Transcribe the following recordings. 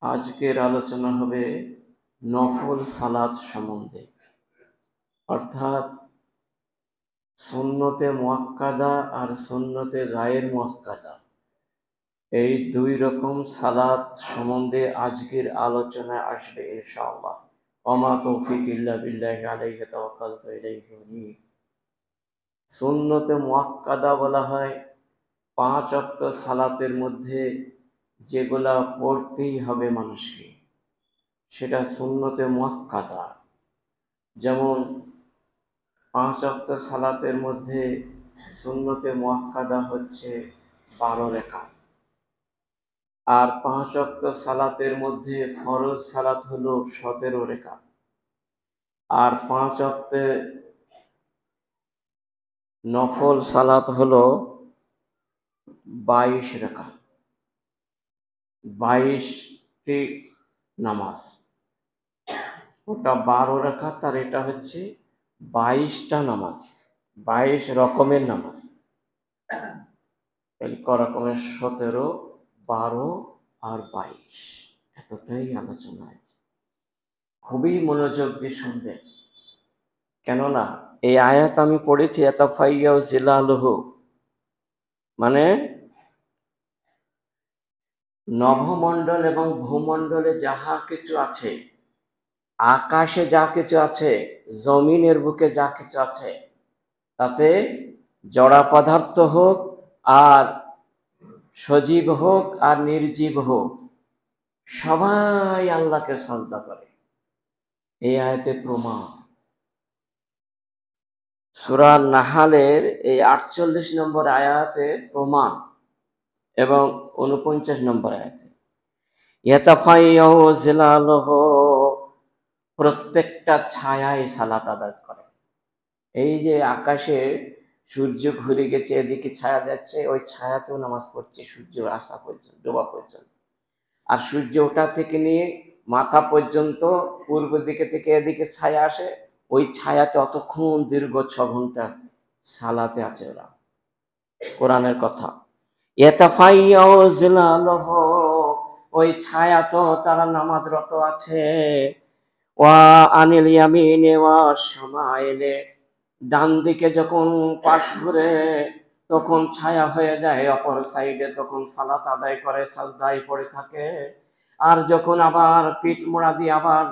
আজকের আলোচনা হবে নফল সালাত সম্বন্ধে, অর্থাৎ সুন্নতে মুআক্কাদা আর সুন্নতে গায়ের মুআক্কাদা, এই দুই রকম সালাত সম্বন্ধে আজকের আলোচনায় আসবে ইনশাআল্লাহ। ওমা তৌফিক ইল্লা বিল্লাহি আলাইহি তাওয়াক্কালতু ইলাইহি উনীব। সুন্নতে মুআক্কাদা বলা হয় 5 ওয়াক্ত সালাতের মধ্যে যেগুলা পড়তেই হবে মানুষকে, সেটা সুন্নতে মুআক্কাদা। যেমন 5 ওয়াক্ত সালাতের মধ্যে সুন্নতে মুআক্কাদা হচ্ছে 12 রাকাত, আর 5 ওয়াক্ত সালাতের মধ্যে ফরজ সালাত হলো 17 রাকাত, আর 5 ওয়াক্তে নফল সালাত হলো 22 রাকাত, 22টি নামাজ। ওটা 12 রাকাত আর এটা হচ্ছে 22টা নামাজ, 22 রকমের নামাজ। তাহলে ক রকমের? 17, 12 আর 22, এতটাই আলোচনা আছে। খুবই মনোযোগ দিয়ে শুনবেন, কেননা এই আয়াত আমি পড়েছি ইয়াতাফাইয়াউ জিলালুহু, মানে নভমণ্ডল এবং ভূমণ্ডলে যাহা কিছু আছে, আকাশে যা কিছু আছে, জমিনের বুকে যা কিছু আছে, তাতে জড়া পদার্থ হোক আর সজীব হোক আর নির্জীব হোক, সবাই আল্লাহকে সাজদা করে। এই আয়াতে প্রমাণ। সূরা নাহালের এই 48 নম্বর আয়াতে প্রমাণ, এবং 49 নম্বর আয়াতে ইয়াতাফাইয়াউ জিলালুহু, প্রত্যেকটা ছায়ায় সালাত আদায় করে। এই যে আকাশে সূর্য ঘুরে গেছে, এদিকে ছায়া যাচ্ছে, ওই ছায়াতেও নামাজ পড়ছে সূর্য আসা পর্যন্ত, ডোবা পর্যন্ত। আর সূর্য ওঠা থেকে নিয়ে মাথা পর্যন্ত পূর্ব দিকে থেকে এদিকে ছায়া আসে, ওই ছায়াতে অতক্ষণ দীর্ঘ 6 ঘন্টা সালাতে আছে ওরা। কোরআনের কথা, ইয়াতাফাইয়াউ জিলালুহু, ওই ছায়া তো তারা নামাজরত আছে। ওয়া আনিল ইয়ামিনে ওয়া শামাইলে, ডান দিকে যখন পাশ ঘুরে তখন ছায়া হয়ে যায়, অপর সাইডে তখন সালাত আদায় করে সাজদায় পড়ে থাকে। আর যখন আবার পিঠ মোড়া দিয়ে আবার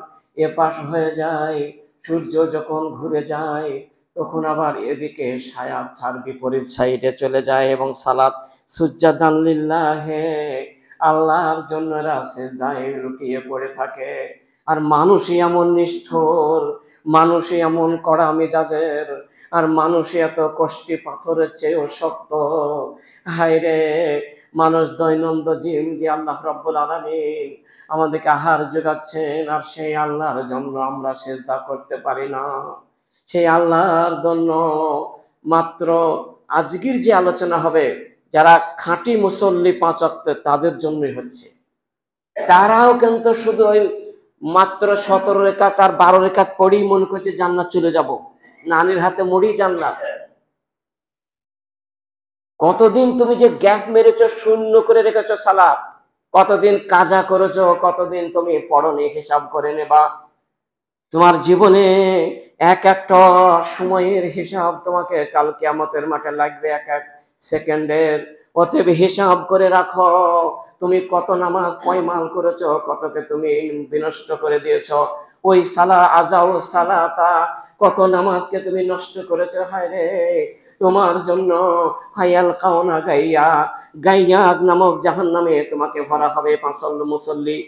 এ পাশ হয়ে যায়, সূর্য যখন ঘুরে যায়, তখন আবার এদিকে ছায়া ছাড় বিপরীত সাইডে চলে যায় এবং সালাত সুজ্জাদান লিল্লাহে, আল্লাহর জন্য সিজদায় লুটিয়ে পড়ে থাকে। আর মানুষই এমন নিষ্ঠুর, মানুষই এমন কড়া মেজাজের, আর মানুষই এত কষ্টি পাথরের চেয়েও শক্ত। হায় রে, মানুষ দৈনন্দিন যে আল্লাহ রাব্বুল আলামিন আমাদেরকে আহার যোগাচ্ছেন, আর সেই আল্লাহর জন্য আমরা সিজদা করতে পারি না। সেই আল্লাহর জন্য মাত্র আজকের যে আলোচনা হবে, যারা খাঁটি মুসল্লি 5 ওয়াক্ত, তাদের জন্যই হচ্ছে। তারাও কিন্তু শুধু ওই মাত্র 17 রাকাত আর 12 রাকাত পড়েই মনে করছে জান্নাত চলে যাব, নানির হাতে মুড়ি জান্নাত। কতদিন তুমি যে গ্যাপ মেরেছো, শূন্য করে রেখেছো সালাত, কতদিন কাজা করেছো, কতদিন তুমি পড়নি, হিসাব করে নেবা। তোমার জীবনে এক একটা সময়ের হিসাব তোমাকে কাল কিয়ামতের মাঠে লাগবে, এক এক সেকেন্ডের। অতএব হিসাব করে রাখো, তুমি কত নামাজ পয়মাল করেছো, কতকে তুমি বিনষ্ট করে দিয়েছো। ওই সালা আজাও সালাতা, কত নামাজকে তুমি নষ্ট করেছো। হায় রে, তোমার জন্য হায়াল খাওনা গাইয়া, গাইয়া নামক জাহান্নামে তোমাকে ভরা হবে। 5 মুসল্লি,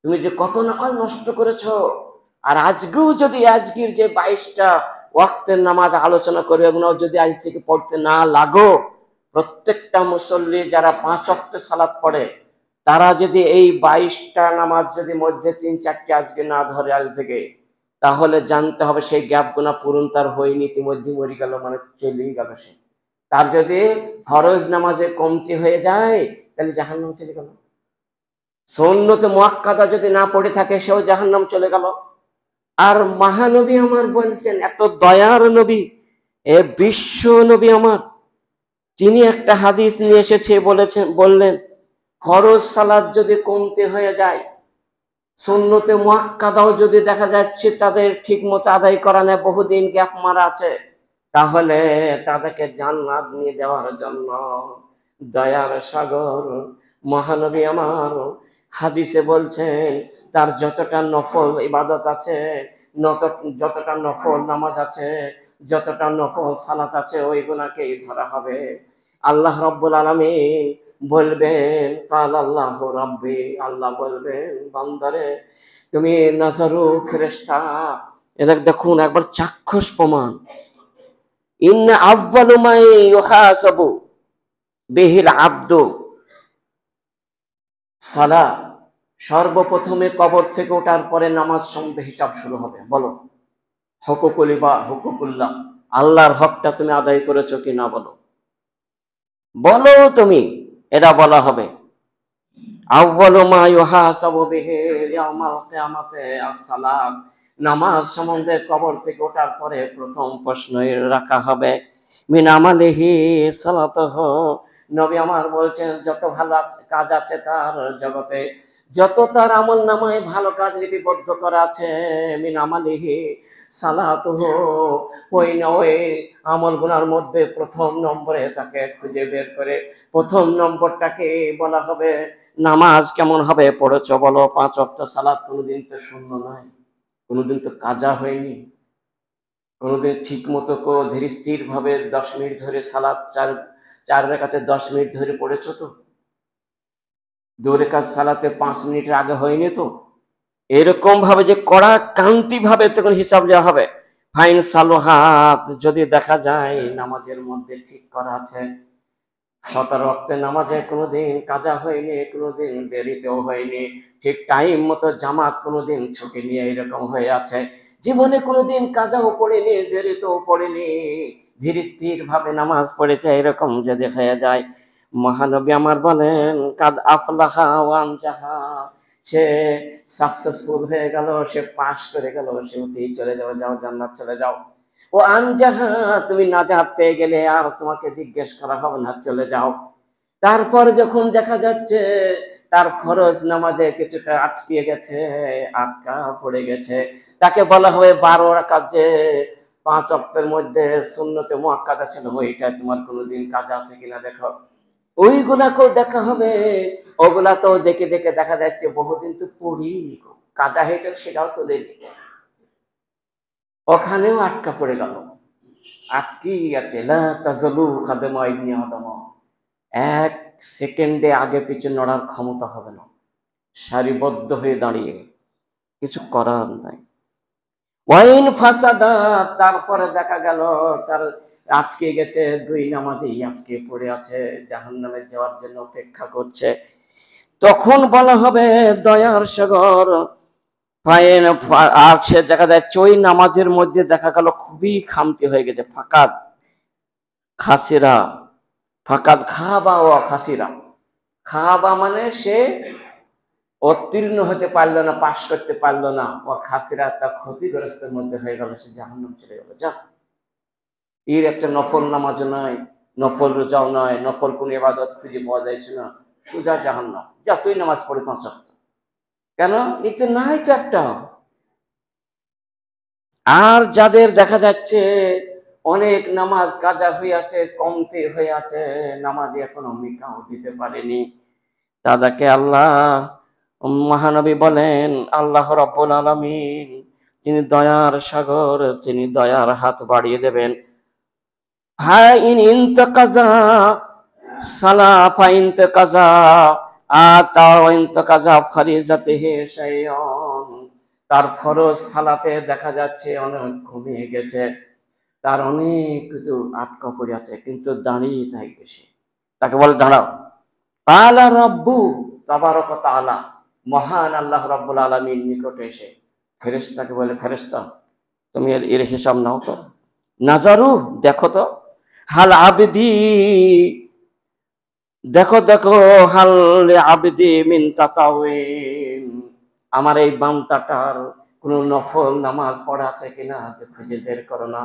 তুমি যে কত নামাজ নষ্ট করেছো। আর আজকেও যদি আজকের যে 22টা ওয়াক্তের নামাজ আলোচনা করে, ওগুলো যদি আজ থেকে পড়তে না লাগো, প্রত্যেকটা মুসল্লি যারা 5 ওয়াক্ত সালাত পড়ে, তারা যদি এই 22টা নামাজ যদি মধ্যে 3-4টি আজকে না ধরে আজ থেকে, তাহলে জানতে হবে সেই গ্যাপ গুণা পূরণ তার হয়নি, ইতিমধ্যে মরে গেল, মানে চলেই গেল সে। তার যদি ফরজ নামাজে কমতি হয়ে যায়, তাহলে জাহান্নাম চলে গেল। সুন্নতে মুআক্কাদা যদি না পড়ে থাকে, সেও জাহান্নাম চলে গেল। আর মহানবী আমার বলছেন, এত দয়ার নবী, এ বিশ্ব নবী আমার, তিনি একটা হাদিস নিয়ে এসেছে, বললেন ফরজ সালাত যদি কমতে হয়ে যায়, সুন্নতে মুআক্কাদাও যদি দেখা যাচ্ছে তাদের ঠিক মতো আদায় করা নেই, বহুদিন গ্যাপ মারা আছে, তাহলে তাদেরকে জান্নাত নিয়ে যাওয়ার জন্য দয়ার সাগর মহানবী আমার হাদিসে বলছেন, তার যতটা নফল ইবাদত আছে, যতটা নফল নামাজ আছে, যতটা নফল সালাত আছে, ওইগুলাকেই ধরা হবে। আল্লাহ রাব্বুল আলামিন বলবেন, কাল আল্লাহ রাব্বি, আল্লাহ বলবেন, বান্দারে তুমি নাজারু ফেরেশতা, এটা দেখুন একবার চাক্ষুষ প্রমাণ। ইন্না আউয়ালু মা ইউহাসাবু বিহিল আবদু সালাহ, সর্বপ্রথমে কবর থেকে ওঠার পরে নামাজ সম্বন্ধে হিসাব শুরু হবে। বলো হুকুকুল বা হুকুকুল্লাহ, আল্লাহর হকটা তুমি আদায় করেছো কিনা বলো, বলো তুমি, এটা বলা হবে। আউয়ালু মা ইউহাসাবু বিহি ইয়াউমাল কিয়ামাতি as-সালাত, নামাজ সম্বন্ধে কবর থেকে ওঠার পরে প্রথম প্রশ্নই রাখা হবে মিন আমালিহি সালাতুহু। নবী আমার বলছেন, যত ভালো কাজ আছে তার জগতে, যত তার আমল নামায় ভালো কাজ লিপিবদ্ধ করা আছে, মিন আমালিহি সালাতুহু, ওই আমল গুনার মধ্যে প্রথম নম্বরে তাকে খুঁজে বের করে প্রথম নম্বরটাকে বলা হবে নামাজ কেমন হবে পড়েছ বলো। 5 ওয়াক্ত সালাত কোনোদিন তো শূন্য নয়, কোনোদিন তো কাজা হয়নি, কোনোদিন ঠিক মতো ধীর স্থির ভাবে 10 মিনিট ধরে সালাত চার রাকাতে 10 মিনিট ধরে পড়েছো তো? 2 রাকাত সালাতে 5 মিনিটের আগে হয়নি তো? এরকম ভাবে যে কড়া কান্তি ভাবে তখন হিসাব দেওয়া হবে। ফাইন সালোহাত, যদি দেখা যায় নামাজের মধ্যে ঠিক করা আছে, 17 ওয়াক্তের নামাজে কোনোদিন কাজা হয়নি, কোনোদিন দেরিতেও হয়নি, ঠিক টাইম মতো জামাত কোনোদিন ছুটি নিয়ে এরকম হয়ে আছে, জীবনে কোনোদিন কাজাও পড়েনি, দেরিতেও পড়েনি, ধীর স্থির ভাবে নামাজ পড়েছে, এরকম যদি হয়ে যায়, মহানবী আমার বলেন কাদ আফলাহা ওয়া আনজাহা, সে সাকসেসফুল হয়ে গেল, সে পাস করে গেল, সে উঠেই চলে যাও, যাও জান্নাত চলে যাও। ও আনজাহা, তুমি নাজাত পেয়ে গেলে, আর তোমাকে জিজ্ঞেস করা হবে না, চলে যাও। তারপর যখন দেখা যাচ্ছে তার ফরজ নামাজে কিছুটা আটকে গেছে, আটকা পড়ে গেছে, তাকে বলা হবে 12 রাকাত যে 5 ওয়াক্তের মধ্যে সুন্নতে মুআক্কাদা ছিল, ওইটা তোমার কোনোদিন কাজা আছে কিনা দেখো। ওইগুলাকেও দেখা হবে, ওগুলা তো দেখে দেখে দেখা যাচ্ছে বহুদিন তো পড়িনি, কাজা হয়ে গেল, সেটাও তো দেখি, ওখানেও আটকা পড়ে গেল, আটকি গেছে। লা তাজালু খাদেমা ইবনে আদম, 1 সেকেন্ডে আগে পিছে নড়ার ক্ষমতা হবে না, সারিবদ্ধ হয়ে দাঁড়িয়ে, কিছু করার নাই। ওয়াইন ফাসাদা, তারপরে দেখা গেল তার আটকে গেছে, 2 নামাজেই আটকে পড়ে আছে, জাহান্নামে যাওয়ার জন্য অপেক্ষা করছে। তখন বলা হবে দয়ার সাগর, আর সে দেখা যায় ওই নামাজের মধ্যে দেখা গেল খুবই খামতি হয়ে গেছে, ফাকাদ খাসিরা, ফাকাদ খাবা ও খাসিরা, খাবা মানে সে উত্তীর্ণ হতে পারলো না, পাশ করতে পারলো না, ও খাসিরা তা ক্ষতিগ্রস্তের মধ্যে হয়ে গেল, সে জাহান্নাম চলে গেল। যা, এর একটা নফল নামাজ নয়, নফল রোজাও নয়, নফল কোন ইবাদত খুঁজে পাওয়া যাচ্ছে না, সোজা জাহান্নাম। যা, তুই নামাজ পড়ে 5 ওয়াক্ত, কেন এতে নাই তো একটা। আর যাদের দেখা যাচ্ছে অনেক নামাজ কাজা হয়ে আছে, কমতি হয়ে আছে, নামাজে এখনো মিকাও দিতে পারেনি, তাদেরকে আল্লাহ মহানবী বলেন, আল্লাহ রাব্বুল আলামিন তিনি দয়ার সাগর, তিনি দয়ার হাত বাড়িয়ে দেবেন। ফাইন ইনতাকাজা সালা ফাইন তাকাজা আতা ইনতাকাজা ফরিজাতিহি শাইয়ুন, তার ফরজ সালাতে দেখা যাচ্ছে অনেক কমে গেছে, তার অনেক কিছু আটকা পড়ে আছে, কিন্তু দাঁড়িয়ে থাকবে সে, তাকে বলে দাঁড়াও। তাআলা রাব্বু তাবারাকা তাআলা, মহান আল্লাহ রাব্বুল আলামিন নিকটে এসে ফেরেশতাকে বলে, ফেরেশতা তুমি এর হিসাব নাও তো, নাজারু দেখো তো, হাল আবদি, দেখো দেখো, হাল আবদি মিন তাতাউইন, আমার এই বান্দাটার কোন নফল নামাজ পড়া আছে কিনা খুঁজে বের করো না,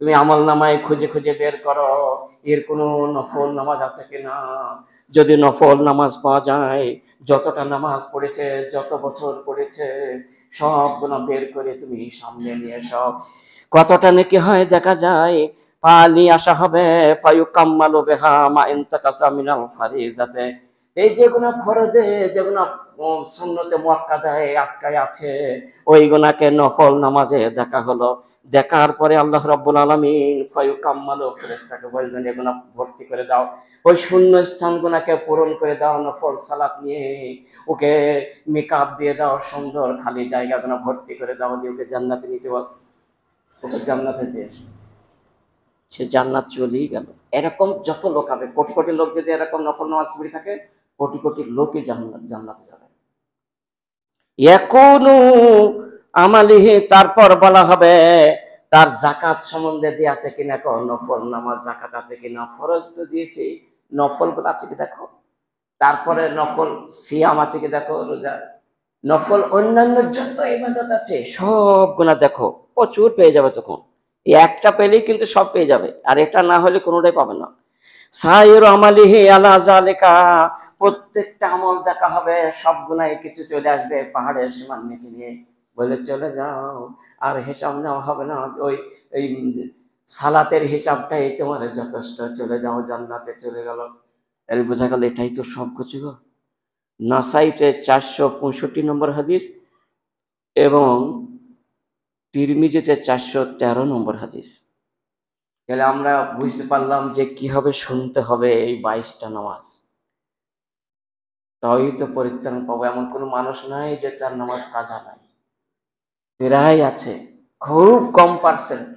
তুমি আমল নামায় খুঁজে খুঁজে বের করো, এর কোন নফল নামাজ আছে কিনা, যদি নফল নামাজ পাওয়া যায় যতটা নামাজ পড়েছে, যত বছর পড়েছে, সব গুনাহ বের করে তুমি সামনে নিয়ে সব কতটা নেকি হয় দেখা যায়। পানি আসা হবে ফায়ুকাম্মালু বিহা মা ইনতাকাসা মিনাল ফারিজাতে। এই যেগুলো ফরজে, যেগুলো সুন্নতে মুআক্কাদায় আটকায় আছে, ওই গুনাহকে নফল নামাজে দেখা হলো। দেখার পরে আল্লাহ রাব্বুল আলামিন ফায়ুকাম্মালু, ফেরেশতাকে বলবেন এগুলো ভর্তি করে দাও, ওই শূন্য স্থানগুলোকে পূরণ করে দাও নফল সালাত নিয়ে। ওকে মেকআপ দিয়ে দাও, সুন্দর খালি জায়গাগুলো ভর্তি করে দাও, দিয়ে ওকে জান্নাতে নিতে বল, ওকে জান্নাতে দিয়ে সে জান্নাত চলেই গেল। এরকম যত লোক হবে, কোটি কোটি লোক যদি এরকম নফল নামাজ পড়ে থাকে, কোটি কোটি লোকই জান্নাতে যাবে। ইয়াকুনু আমালিহি, তারপর বলা হবে তার জাকাত সম্বন্ধে দিয়ে আছে কিনা, নফল নামাজ জাকাত আছে কিনা। ফরজ তো দিয়েছি, নফল গুলো আছে কি দেখো। তারপরে নফল সিয়াম আছে কি দেখো, রোজা, নফল অন্যান্য যত ইবাদত আছে সবগুলা দেখো, প্রচুর পেয়ে যাবে তখন। এই একটা পেলেই কিন্তু সব পেয়ে যাবে, আর এটা না হলে কোনোটাই পাবে না। সাইর আমালিহি আলা জালিকা, প্রত্যেকটা আমল দেখা হবে, সব গুনাহ কিছু চলে আসবে পাহাড়ের সমান মেঘে নিয়ে, বলে চলে যাও, আর হিসাব নেওয়া হবে না। ওই এই সালাতের হিসাবটাই তোমার যথেষ্ট, চলে যাও জান্নাতে চলে গেল। এর বোঝা গেল এটাই তো সব কিছু গো। নাসাইতে 465 নম্বর হাদিস এবং তিরমিজিতে 413 নম্বর হাদিস। তাহলে আমরা বুঝতে পারলাম যে কিভাবে শুনতে হবে এই 22টা নামাজ, তাই তো পরিত্রাণ পাবো। এমন কোনো মানুষ নাই যে তার নামাজ কাজা নাই, প্রায় আছে, খুব কম পার্সেন্ট,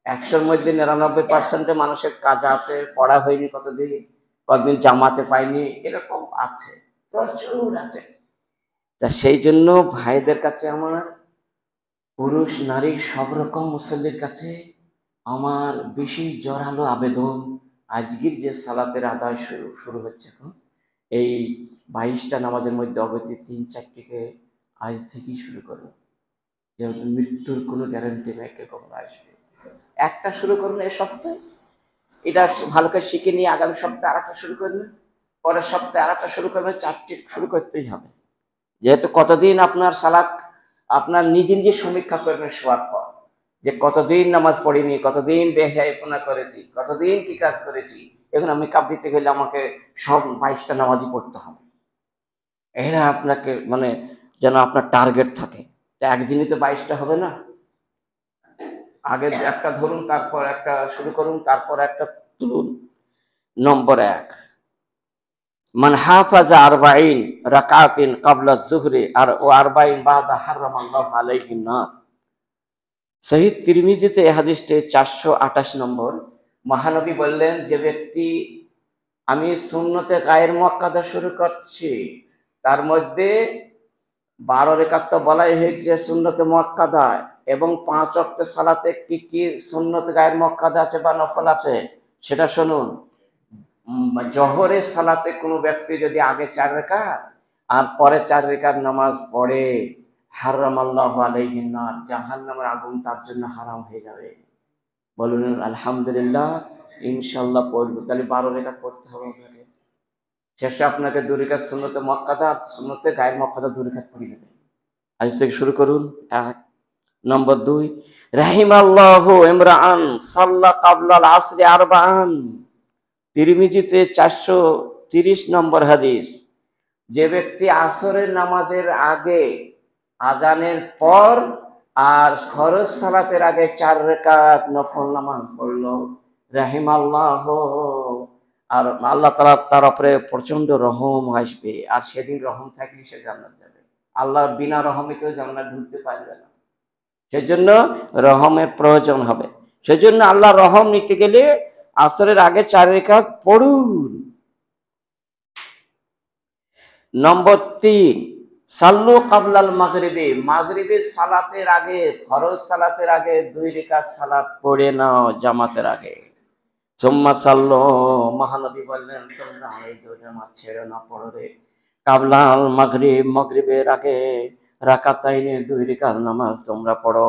100-র মধ্যে 99% মানুষের কাজা আছে, পড়া হয়নি কতদিন জামাতে পাইনি, এরকম আছে, প্রচুর আছে। তা সেই জন্য ভাইদের কাছে আমার, পুরুষ নারী সব রকম মুসল্লির কাছে আমার বেশি জোরালো আবেদন, আজকের যে সালাতের আদায় শুরু হচ্ছে এখন, এই 22টা নামাজের মধ্যে অবধি 3-4টিকে আজ থেকেই শুরু করো। যেহেতু মৃত্যুর কোনো গ্যারান্টি নেই কে কখন আসবে। একটা শুরু করুন এই সপ্তাহে, এটা ভালো করে শিখে নিয়ে আগামী সপ্তাহে আরেকটা শুরু করবেন, পরের সপ্তাহে আরেকটা শুরু করবেন, 4টি শুরু করতেই হবে। যেহেতু কতদিন আপনার সালাত আপনার নিজে নিজে সমীক্ষা করবেন শোয়ার পর, যে কতদিন নামাজ পড়িনি, কতদিন বেহায়াপনা করেছি, কতদিন কি কাজ করেছি। এখন আমি কাপ দিতে গেলে আমাকে সব 22টা নামাজই পড়তে হবে। এরা আপনাকে মানে যেন আপনার টার্গেট থাকে। একদিনই তো 22টা হবে না, আগে একটা ধরুন, তারপর একটা শুরু করুন, তারপর একটা তুলুন। নম্বর 1, মান হাফাজা 40 রাকাতিন ক্বাবলা যুহরি আর ও 40 বাদা হারামাল্লাহু আলাইহি নার। সহিহ তিরমিজিতে এই হাদিসটি 428 নম্বর। মহানবী বললেন, যে ব্যক্তি আমি সুন্নতে গায়ের মুআক্কাদা শুরু করছি, তার মধ্যে 12 রাকাত তো বলাই হয়েছে সুন্নতে মুআক্কাদা, এবং 5 ওয়াক্ত সালাতে কি কি সুন্নতে গায়ের মুআক্কাদা আছে বা নফল আছে সেটা শুনুন। জোহরের সালাতে কোনো ব্যক্তি যদি আগে 4 রাকাত আর পরে 4 রাকাত নামাজ পড়ে, হারামাল্লাহু আলাইহি নার, জাহান্নামের আগুন তার জন্য হারাম হয়ে যাবে। বলুন আলহামদুলিল্লাহ, ইনশাআল্লাহ পড়ব। তাহলে 12 রাকাত পড়তে হবে আপনাকে। শেষে আপনাকে 2 রাকাত সুন্নতে মুআক্কাদা, সুন্নতে গায়ের মুআক্কাদা 2 রাকাত পড়ে নেবেন। আজ থেকে শুরু করুন। 1 নম্বর 2, রাহিমাল্লাহু ইমরাআন সাল্লা ক্বাবলাল আসরি 40। তিরমিজিতে 430 নম্বর হাদিস। যে ব্যক্তি আসরের নামাজের আগে, আজানের পর আর ফরজ সালাতের আগে 4 রাকাত নফল নামাজ পড়ল, রাহিমাল্লাহ, আর আল্লাহ তাআলা তার উপরে প্রচন্ড রহম আসবে, আর সেদিন রহম থাকলে সে জান্নাত যাবে। আল্লাহ বিনা রহমে কেউ জান্নাত ঢুকতে পারবে না, সেজন্য রহমের প্রয়োজন হবে। সেজন্য আল্লাহ রহম নিতে গেলে আসরের আগে 4 রাকাত পড়ুন। নম্বর 3, সাল্লু ক্বাবলাল মাগরিবি, মাগরিবের সালাতের আগে, ফরজ সালাতের আগে 2 রাকাত সালাত পড়ে নাও জামাতের আগে। সুম্মা সাল্লু, মহানবী বললেন তোমরা এই 2 জামাত ছেড়ে না, পড়ো রে ক্বাবলাল মাগরিব, মাগরিবের আগে রাকাতাইনে 2 রাকাত নামাজ তোমরা পড়ো।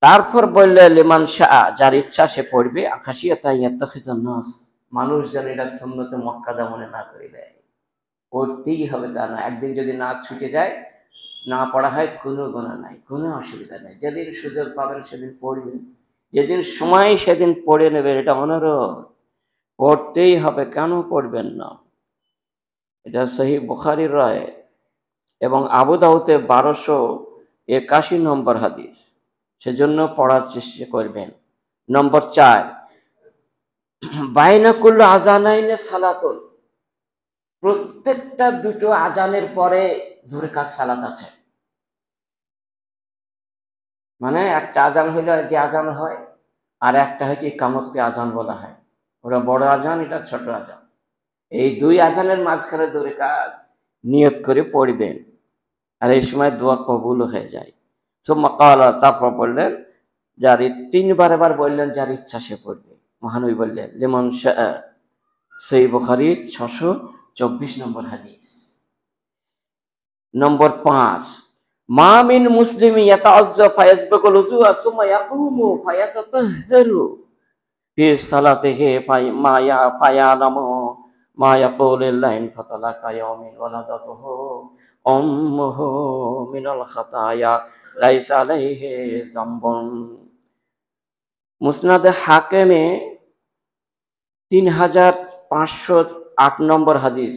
তারপর বললে লিমান শাআ, যার ইচ্ছা সে পড়বে, আখাশিয়াতা ইয়াত্তাখিজান নাস, মানুষ যেন এটা সুন্নতে মুআক্কাদা মনে না করে দেয়। পড়তেই হবে তা না, একদিন যদি না ছুটে যায়, না পড়া হয়, কোনো গুনাহ নাই, কোনো অসুবিধা নেই। যেদিন সুযোগ পাবেন সেদিন পড়বেন, যেদিন সময় সেদিন পড়ে নেবেন, এটা অনুরোধ। পড়তেই হবে, কেন পড়বেন না? এটা সহিহ বুখারীর রায় এবং আবু দাউদে 1281 নম্বর হাদিস। সেজন্য পড়ার চেষ্টা করবেন। নম্বর 4, বাইনা কুল্লু আযানাইনে সালাতুন, প্রত্যেকটা দুটো আজানের পরে 2 রাকাত সালাত আছে। মানে একটা আজান হইলে যে আজান হয়, আর একটা হচ্ছে ইকামতকে আজান বলা হয়। ওটা বড় আজান, এটা ছোট আজান। এই 2 আজানের মাঝখানে 2 রাকাত নিয়ত করে পড়বেন, আর এই সময় দোয়া কবুল হয়ে যায়। সুম্মা ক্বালা, তারপর বললেন, যার 3 বার বললেন যার ইচ্ছা সে পড়বে। মহানবী বললেন লিমান শাআ, সহিহ বুখারী 624 নম্বর হাদিস। নম্বর 5, মা মিন মুসলিমি ইয়াতাআজ্জা ফায়াসবিকুল উযুআ সুম্মা ইয়াকুমু ফায়াতাতাহহারু ফি সালাতিহি ফায়ালামু মা ইয়াকুলু লাইন ফাতালাকা ইয়াউমিন ওয়ালাদাতুহু উম্মুহু মিনাল খাতায়া লাইসা আলাইহি যামবুন। মুসনাদে হাকিমে 3508 নম্বর হাদিস,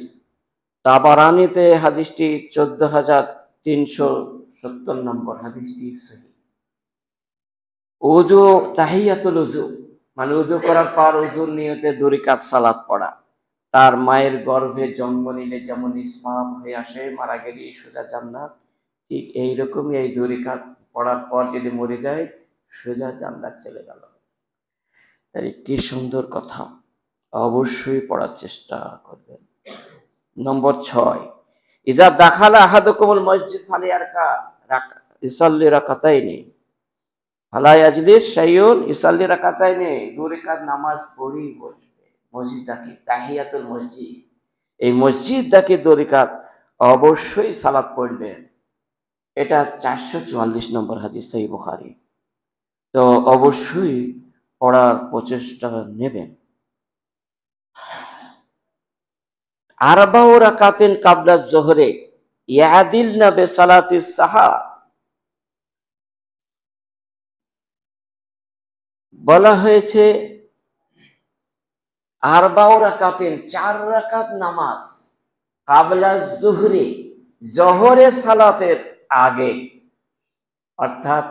তাবারানীতে হাদিসটি 14370 নম্বর হাদিসটি সহিহ। ওযু, তাহিয়াতুল ওযু মানে ওযু করার পর ওযুর নিয়তে 2 রাকাত সালাত পড়া। তার মায়ের গর্ভে জন্ম নিলে যেমন ইসমাম হয়ে আসে, মারা গেলে সোজা জান্নাত, ঠিক এইরকমই এই 2 রাকাত পড়ার পর যদি মরে যায়, সোজা জান্নাত চলে গেল। তাই কি সুন্দর কথা, অবশ্যই পড়ার চেষ্টা করবেন। নম্বর 6, ইজা দাখালা আহাদুকুমুল মসজিদ ফালিয়ারকা ইসাল্লি রাকাতাইনি ফালা ইয়াজলিস শাইউন ইসাল্লি রাকাতাইনি, 2 রাকাত নামাজ পড়েই বসবে। মসজিদ ডাকি তাহিয়াতুল মসজিদ, এই মসজিদ ডাকি 2 রাকাত অবশ্যই সালাত পড়বেন। এটা 444 নম্বর হাদিস সহিহ বুখারী। তো অবশ্যই পড়ার প্রচেষ্টা নেবেন। আরবাউ রাকাতিন কাবলা যোহরে ইয়াদিলনা বিসালাতিস সাহা, বলা হয়েছে আরবাউ রাকাতিন, 4 রাকাত নামাজ, কাবলা যোহরে, জোহরের সালাতের আগে, অর্থাৎ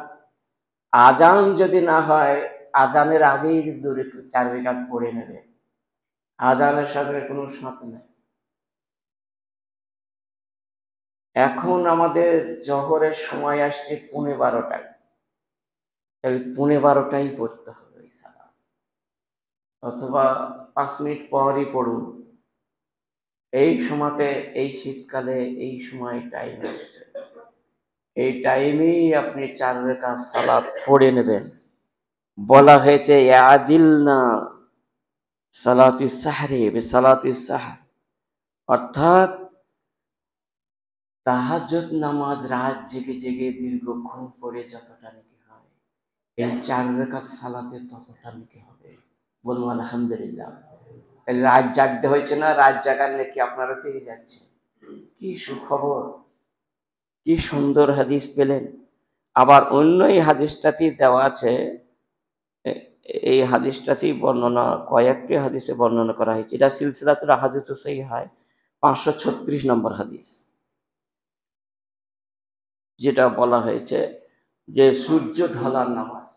আজান যদি না হয়, আজানের আগেই 4 রাকাত পড়ে নেবে। আজানের সাথে কোনো সাথ নেই। এখন আমাদের জোহরের সময় আসছে 12:15টায়, তাহলে 12:15টাই পড়তে হবে এই সালাত, অথবা 5 মিনিট পরই পড়ুন। এই সময়তে, এই শীতকালে এই সময় টাইম আছে, এই টাইমেই আপনি 4 রাকাত সালাত পড়ে নেবেন। বলা হয়েছে ইয়াদিলনা সালাতিস সাহরি বিসালাতিস সাহর, অর্থাৎ তাহাজ্জুদ নামাজ রাত জেগে জেগে দীর্ঘক্ষণ পড়ে যতটা নাকি হয়, এই 4 রাকাত সালাতে ততটা নাকি হবে। বলুন আলহামদুলিল্লাহ। তাহলে রাত জাগতে হয়েছে না, রাত জাগার নাকি আপনারা পেয়ে যাচ্ছে। কি সুখবর, কি সুন্দর হাদিস পেলেন। আবার অন্য এই হাদিসটাতেই দেওয়া আছে, এই হাদিসটাতেই বর্ণনা, কয়েকটি হাদিসে বর্ণনা করা হয়েছে। এটা সিলসিলাতুল আহাদিস সহিহা 536 নম্বর হাদিস, যেটা বলা হয়েছে যে সূর্য ঢলার নামাজ,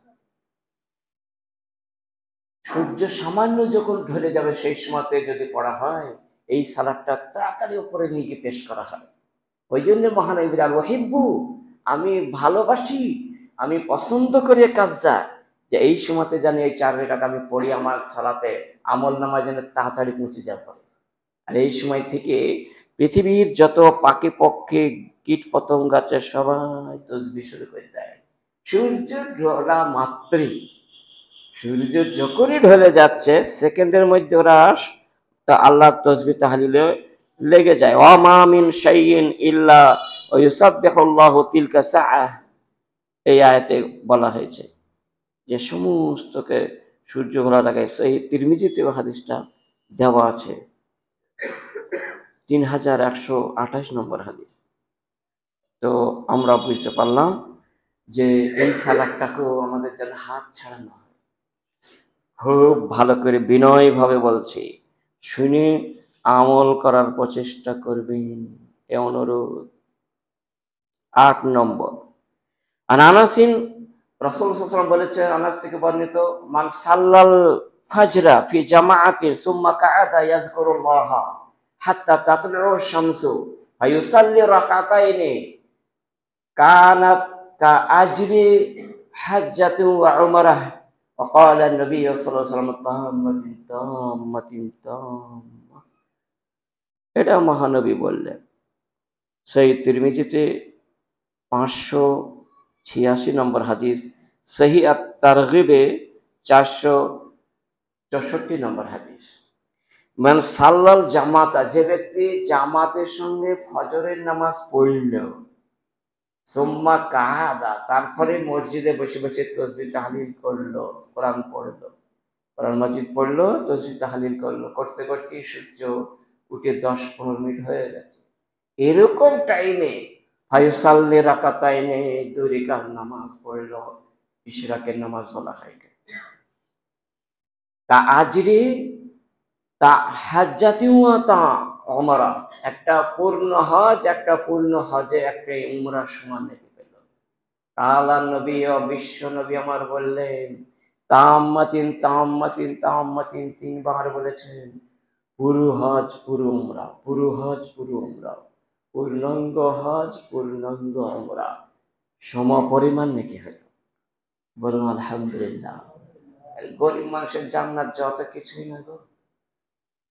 সূর্য সামান্য যখন ঢলে যাবে সেই সময়তে যদি পড়া হয়, এই সালাতটা তাড়াতাড়ি উপরে নিয়ে গিয়ে পেশ করা হয়। ওই জন্য মহানবী বলেন ওয়াহিব্বু, আমি ভালোবাসি, আমি পছন্দ করি কাজটা, যে এই সময়তে জানি এই 4 রাকাত আমি পড়ি, আমার সালাতে আমল নামায় যেন তাড়াতাড়ি পৌঁছে যাওয়া পড়ে। আর এই সময় থেকে পৃথিবীর যত পাখি পক্ষী কীট পতঙ্গ আছে সবাই তসবিহ শুরু করে দেয়। সূর্য ঢলা মাত্রই, সূর্য যখনই ঢলে যাচ্ছে সেকেন্ডের মধ্যে ওরা আল্লাহর তসবিহ তাহলিলে লেগে যায়। ওয়া মা মিন শাইইন ইল্লা ইউসাব্বিহুল্লাহু তিলকা সাআহ, এই আয়াতে বলা হয়েছে যে সমস্তকে সূর্য ঘোরা লাগায়। সেই তিরমিজিতে হাদিসটা দেওয়া আছে 3128 নম্বর হাদিস। তো আমরা বুঝতে পারলাম যে এই সালাদটাকেও আমাদের যেন হাত ছাড়ানো হয়। খুব ভালো করে বিনয়ভাবে বলছি, শুনে আমল করার প্রচেষ্টা করবেন এ অনুরোধ। 8 নম্বর, আনাসিন রাসূল সাল্লাল্লাহু আলাইহি ওয়াসাল্লাম বলেছেন, আনাস থেকে বর্ণিত, মান সাল্লাল ফাজরা ফি জামাআতিন সুম্মা কাআদা ইয়াযকুরুল্লাহ হাত্তা তাতলু'ু শামসু ফায়ুসাল্লি রাকাতাইনি কানাত কা আজরি হাজ্জাতু ওয়া উমরাহ। ওয়া ক্বালা an-নাবী সাল্লাল্লাহু আলাইহি ওয়াসাল্লাম তাম্মাতিন তাম্মাতিন তাম্মা। এটা মহানবী বললেন। সেই তিরমিজিতে 586 নম্বর হাদিস, সহিহ আত-তারগিবে 464 নম্বর হাদিস। মান সাল্লাল জামাতা, যে ব্যক্তি জামাতের সঙ্গে ফজরের নামাজ পড়ল, সুম্মা কাহাদা, তারপরে মসজিদে বসে বসে তাসবিহ তাহলিল করলো, কোরআন পড়লো, কোরআন মাজিদ পড়লো, তাসবিহ তাহলিল করলো, করতে করতে সূর্য উঠে 10-15 মিনিট হয়ে গেছে, এরকম টাইমে ফায়ুসাল্লি রাকাতাইনে, 2 রাকাত নামাজ পড়লো, ইশরাকের নামাজ বলা হয়। তা আজরি তা হাজ্জাতি ওয়া তা উমরা, একটা পূর্ণ হজ, একটা পূর্ণ হজে একটা উমরা সমান নেকি পেল। আল্লাহ নবী ও বিশ্ব নবী আমার বললেন, তাম্মাতিন তাম্মাতিন তাম্মাতিন 3 বার বলেছেন, পুরো হজ পুরো উমরা, পুরো হজ পুরো উমরা, পূর্ণাঙ্গ হজ পূর্ণাঙ্গ উমরা, সম পরিমাণ নাকি হলো। বলুন আলহামদুলিল্লাহ। গরিব মানুষের জান্নাত যত কিছুই না গো,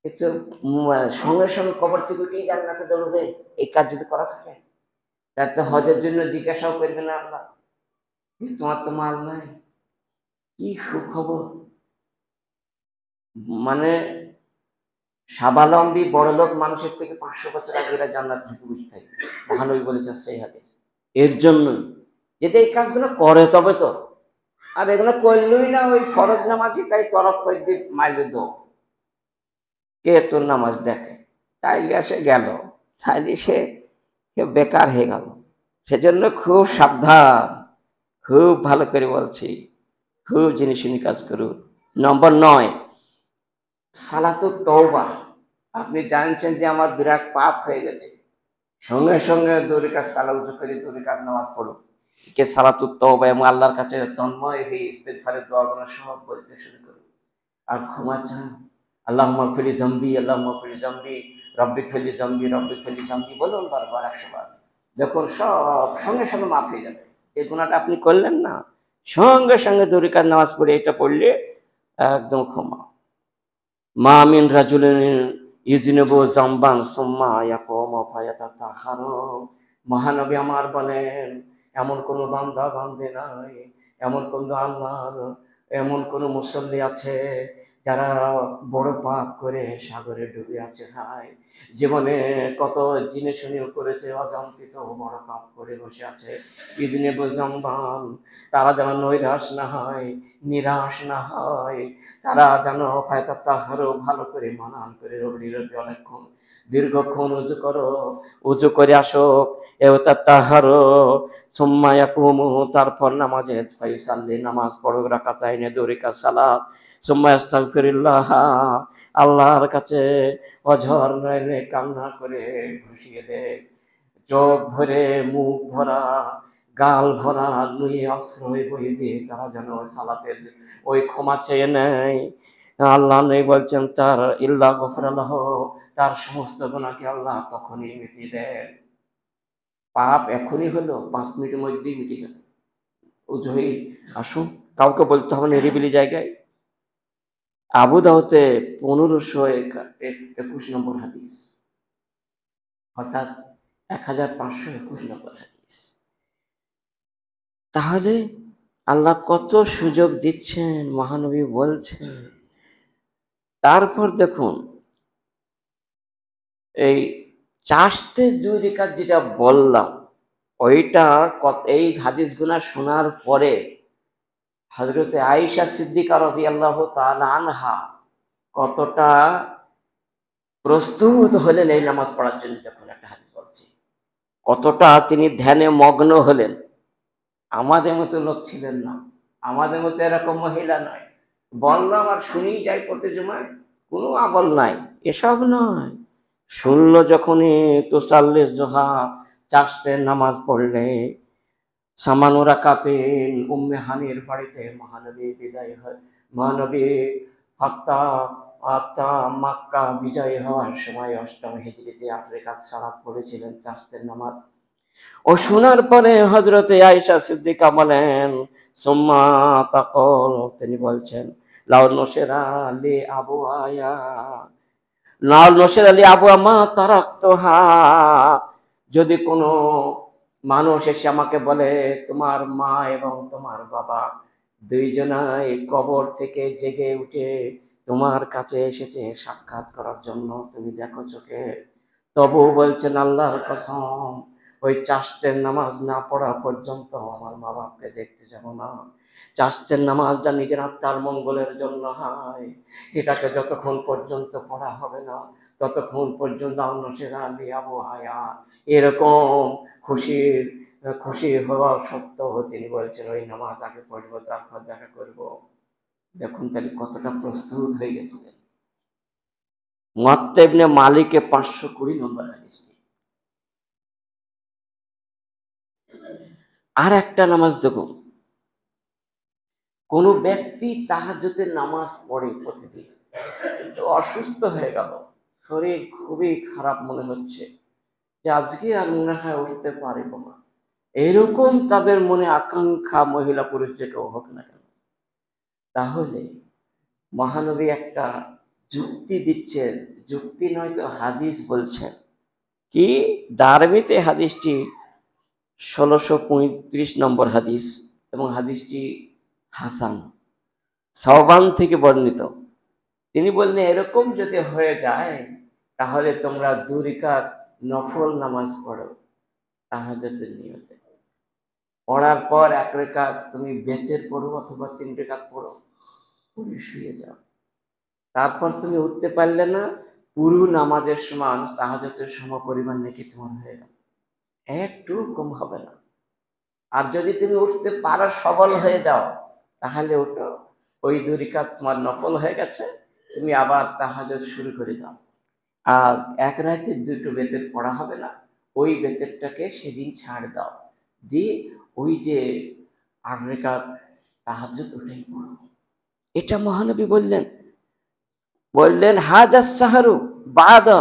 একটু সঙ্গে সঙ্গে কবর থেকে উঠেই জান্নাতে দৌড়বে এই কাজ যদি করা থাকে। তার তো হজের জন্য জিজ্ঞাসাও করবে না আল্লাহ, তোমার তো মাল নাই, কি সুখবর। মানে স্বাবলম্বী বড়লোক মানুষের থেকে 500 বছর আগে এরা জান্নাত ঢুকে বসে থাকে, মহানবী বলেছেন সেই হাদিস। এর জন্য যদি এই কাজগুলো করে তবে তো, আর এগুলো করলই না, ওই ফরজ নামাজি তাই তরফ করে দিয়ে মাইলে দো, কে তোর নামাজ দেখে, তাইলে সে গেল, তাইলে সে বেকার হয়ে গেল। সেজন্য খুব সাবধান, খুব ভালো করে বলছি, খুব জিনিস নিয়ে কাজ করুন। নম্বর 9, সালাতুত তওবা। আপনি জানছেন যে আমার বিরাট পাপ হয়ে গেছে, সঙ্গে সঙ্গে 2 রাকাত সালাত উযু করে 2 রাকাত নামাজ পড়ো, কে সালাতুত তওবা, এবং আল্লাহর কাছে তন্ময় হয়ে ইস্তিগফারের দোয়াগুলো সব বলতে শুরু করুন আর ক্ষমা চান। আল্লাহুম্মা গফিরলি যামবি, আল্লাহুম্মা গফিরলি যামবি, রব্বি গফিরলি যামবি, রব্বি গফিরলি যামবি বলুন বারবার 100 বার। দেখুন সব সঙ্গে সঙ্গে মাফ হয়ে যাবে। যে গুনাহটা আপনি করলেন না, সঙ্গে সঙ্গে 2 রাকাত নামাজ পড়ে এটা পড়লে একদম ক্ষমা। মা মিন রাজুলিন ইযনিবু যামবান সুম্মা ইয়াকুমু ফায়াতাতাহারু। মহানবী আমার বলেন, এমন কোন বান্দা বান্দে নাই, এমন কোন আল্লাহর এমন কোন মুসল্লি আছে যারা বড় পাপ করে সাগরে ডুবে আছে। হায়, জীবনে কত জিনিস নিয়ে করেছে, অজান্তিত বড় পাপ করে বসে আছে। ইযনিবু যামবান, তারা যেন নৈরাশ না হয়, নিরাশ না হয়, তারা যেন ফায়াতাতাহারু, ভালো করে মানান করে রবি অনেকক্ষণ দীর্ঘক্ষণ উজু করো, উজু করে আসো, এওতাতাহারু সুম্মা ইয়াকুমু, তারপর নামাজে ফায়ুসাল্লি, নামাজ পড়ো, রাকাতাইনে 2 রাকাত সালাত, সুম্মা আস্তাগফিরুল্লাহ, আল্লাহর কাছে অঝর নয়নে কান্না করে ভাসিয়ে দে, চোখ ভরে মুখ ভরা গাল ভরা নুয়ে আশ্রয় বই দিয়ে তারা যেন সালাতের ওই ক্ষমা চেয়ে নেয়। আল্লাহ নেই বলছেন তার ইল্লা গফরালাহ, তার সমস্ত গুনাহকে আল্লাহ তখনই মিটিয়ে দেন। পাপ এখনই হলো, 5 মিনিটের মধ্যেই মিটে যাবে। উজু হয়ে আসুন, কাউকে বলতে হবে না, নিরিবিলি জায়গায়। আবু দাউদে 1521 নম্বর হাদিস, অর্থাৎ 1521 নম্বর হাদিস। তাহলে আল্লাহ কত সুযোগ দিচ্ছেন, মহানবী বলছেন। তারপর দেখুন, এই চাষতের 2 রাকাত যেটা বললাম, ওইটা এই হাদিসগুলো শোনার পরে হযরতে আয়েশা সিদ্দিকা রাদিয়াল্লাহু তাআলা আনহা কতটা প্রস্তুত হলেন এই নামাজ পড়ার জন্য। তখন একটা হাদিস বলছি, কতটা তিনি ধ্যানে মগ্ন হলেন। আমাদের মতো লোক ছিলেন না, আমাদের মতো এরকম মহিলা নয়, বললাম আর শুনেই যাই প্রতি জুমায়, কোনো আমল নাই, এসব নয়। শুনলো যখনই তুসাল্লি জোহা, চারটের নামাজ পড়লে, সামানুরা কাতেন উম্মে হানির বাড়িতে মহানবী বিদায় হয়, মহানবী হত্যা আত্মা মক্কা বিজয় হওয়ার সময় অষ্টম হিজরিতে 8 রাকাত সালাত পড়েছিলেন, চারটের নামাজ। ও শোনার পরে হযরতে আয়েশা সিদ্দিকা বলেন, সুম্মা তাকল, তিনি বলছেন, লাউ নশরা লি আবু আয়া, লাউ নশরা লি আবু আমা তারাকতুহা, যদি কোনো মানুষ এসে আমাকে বলে তোমার মা এবং তোমার বাবা দুইজনাই কবর থেকে জেগে উঠে তোমার কাছে এসেছে সাক্ষাৎ করার জন্য, তুমি দেখো চোখে, তবু বলছেন আল্লাহর কসম, ওই চারটের নামাজ না পড়া পর্যন্ত আমার মা বাপকে দেখতে যাব না। চারটের নামাজটা নিজের আত্মার মঙ্গলের জন্য হয়, এটাকে যতক্ষণ পর্যন্ত পড়া হবে না ততক্ষণ পর্যন্ত আবু হায়া এরকম খুশি হওয়া সত্ত্বেও তিনি বলছেন ওই নামাজ আগে পড়বো, তারপর দেখা করবো। দেখুন তাহলে কতটা প্রস্তুত হয়ে গেছিলেন। মুয়াত্তা ইবনে মালিকে 520 নম্বর হাদিস। আর একটা নামাজ দেখুন, কোন ব্যক্তি তাহাজ্জুদের নামাজ পড়ে প্রতিদিন, কিন্তু অসুস্থ হয়ে গেল, শরীর খুবই খারাপ মনে হচ্ছে যে আজকে আর মনে হয় উঠতে পারবো না, এরকম তাদের মনে আকাঙ্ক্ষা, মহিলা পুরুষ যে কেউ হোক না কেন, তাহলে মহানবী একটা যুক্তি দিচ্ছেন, যুক্তি নয় তো হাদিস বলছেন কি, দারমিতে হাদিসটি 1635 নম্বর হাদিস, এবং হাদিসটি হাসান, সাওবান থেকে বর্ণিত। তিনি বললেন এরকম যদি হয়ে যায় তাহলে তোমরা 2 রাকাত নফল নামাজ পড়ো তাহাজ্জুদের নিয়তে, পড়ার পর 1 রাকাত তুমি বেতের পড়ো অথবা 3 রাকাত পড়ো, পড়ে শুয়ে যাও, তারপর তুমি উঠতে পারলে না, পুরো নামাজের সমান তাহাজ্জুদের সমপরিমাণ নাকি তোমার হয়ে গেল, একটু কম হবে না। আর যদি তুমি উঠতে পারো, সবল হয়ে যাও, তাহলে ওঠো, ওই 2 রাকাত তোমার নফল হয়ে গেছে, তুমি আবার তাহাজ্জুদ শুরু করে দাও। আর 1 রাতে 2টো বেতের পড়া হবে না, ওই বেতেরটাকে সেদিন ছাড় দাও, দিয়ে ওই যে 8 রাকাত তাহাজ্জুদ ওটাই পড়ো। এটা মহানবী বললেন হাজা সাহারু বাদা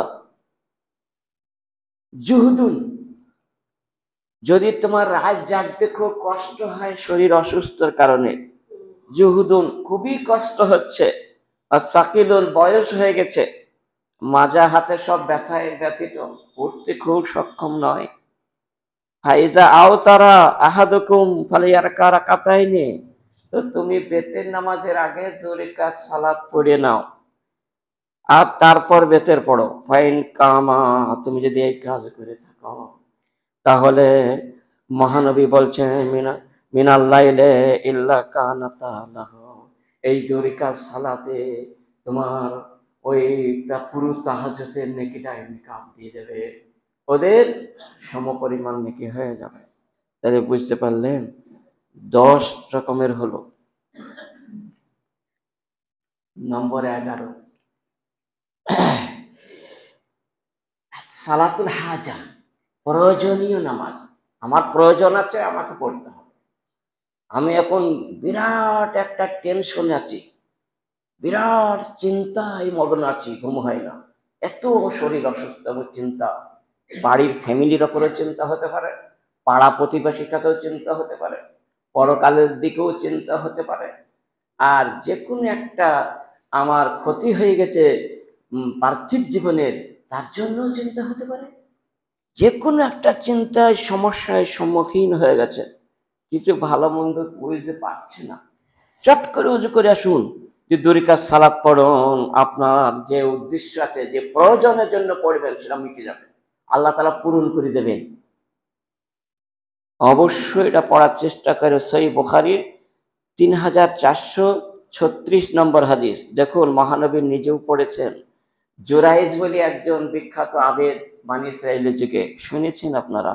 জুহুদুন, যদি তোমার রাত জাগতে খুব কষ্ট হয় শরীর অসুস্থর কারণে, জুহুদুন খুবই কষ্ট হচ্ছে, আর সাকিলুন বয়স হয়ে গেছে, মাজা হাতে সব ব্যথায় ব্যথিত, উঠতে খুব সক্ষম নয়, ফাইজা আও তারা আহাদুকুম ফালিয়ারকা রাকাতাইনি, তো তুমি বেতের নামাজের আগে 2 রাকাত সালাত পড়ে নাও, আর তারপর বেতের পড়ো। ফাইন কামা, তুমি যদি এই কাজ করে থাকো, তাহলে মহানবী বলছেন মিনাল্লাইলে ইল্লা কানাতা লাহু, এই 2 রাকাত সালাতে তোমার ওই পুরো তাহাজ্জুদের নেকিটা ইনকাম দিয়ে দেবে, ওদের সমপরিমাণ নেকি হয়ে যাবে। তাহলে বুঝতে পারলেন 10 রকমের হলো। নম্বর 11 সালাতুল হাজা, প্রয়োজনীয় নামাজ। আমার প্রয়োজন আছে, আমাকে পড়তে হবে, আমি এখন বিরাট একটা টেনশনে আছি, বিরাট চিন্তায় মগ্ন আছি, ঘুম হয় না, এত শরীর অসুস্থ, চিন্তা, বাড়ির ফ্যামিলির ওপরে চিন্তা হতে পারে, পাড়া প্রতিবেশীর কাছেও চিন্তা হতে পারে, পরকালের দিকেও চিন্তা হতে পারে, আর যে কোনো একটা আমার ক্ষতি হয়ে গেছে পার্থিব জীবনের, তার জন্যও চিন্তা হতে পারে, যে কোনো একটা চিন্তায় সমস্যায় সম্মুখীন হয়ে গেছে, কিছু ভালো মন্দ বুঝতে পারছে না, চট করে উজু করে আসুন, যে 2 রাকাত সালাত পড়ুন, আপনার যে উদ্দেশ্য আছে, যে প্রয়োজনের জন্য পড়বেন, সেটা মিটে যাবে, আল্লাহ তাআলা পূরণ করে দেবেন। অবশ্যই এটা পড়ার চেষ্টা করে। সহিহ বুখারীর 3436 নম্বর হাদিস, দেখুন মহানবী নিজেও পড়েছেন, জুরাইজ বলে একজন বিখ্যাত আবেদ বানী ইসরায়েলের যুগে, শুনেছেন আপনারা?